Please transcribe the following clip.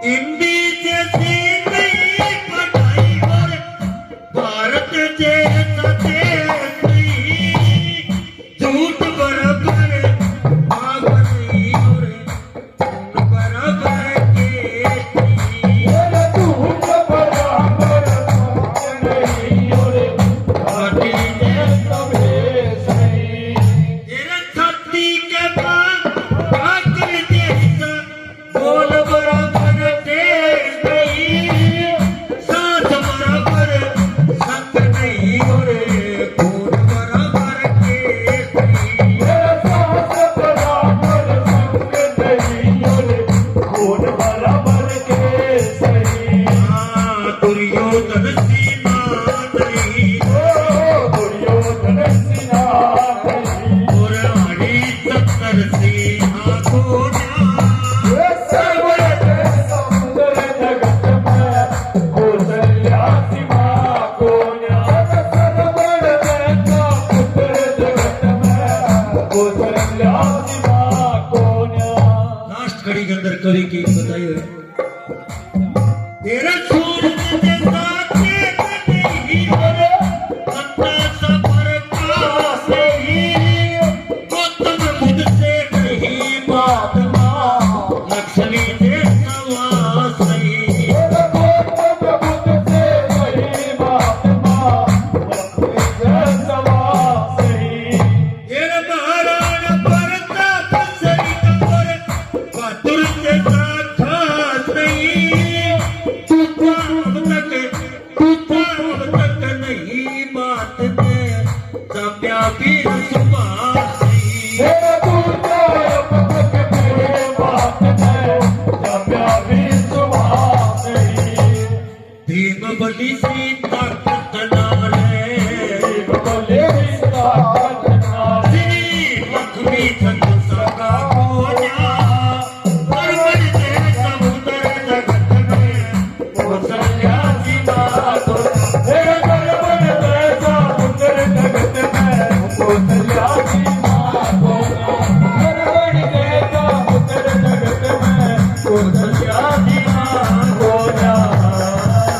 इंडीचे सीने पढ़ाई और भारत जैसा देश नहीं, झूठ बराबर आग नहीं और खून बराबर केस नहीं। झूठ बराबर आग नहीं और घाटी जैसा भेष नहीं। तेरे छाती के पास आकर जैसा बोल बराबर तेज नहीं, सांस बराबर संग नहीं और खून बराबर केस नहीं। सांस बराबर संग नहीं और खून बराबर केस नहीं। दुर्योधन सीमा नहीं दुर्योधन सिन्हा नहीं। और हरी 70 सिंहा को सर्वत्र समुद्र जगत में कौशल्या सीमा को न्याय। सर्वत्र का पुत्र जगत में कौशल्या सीमा को न्याय। लास्ट कड़ी के अंदर कवि की बताइए तेरा सूरज जैसा तेज नहीं और अपना सफर पास नहीं, गौतम बुद्ध से नहीं महात्मा लक्ष्मी जैसा वास नहीं। गौतम बुद्ध से वही महात्मा लक्ष्मी जैसा वास नहीं। तेरा महाराणा प्रताप सरिता और बहादुर जैसा खास नहीं, तू तो अब तक नहीं बात में सभ्या भी सुभाष नहीं। भीम बली से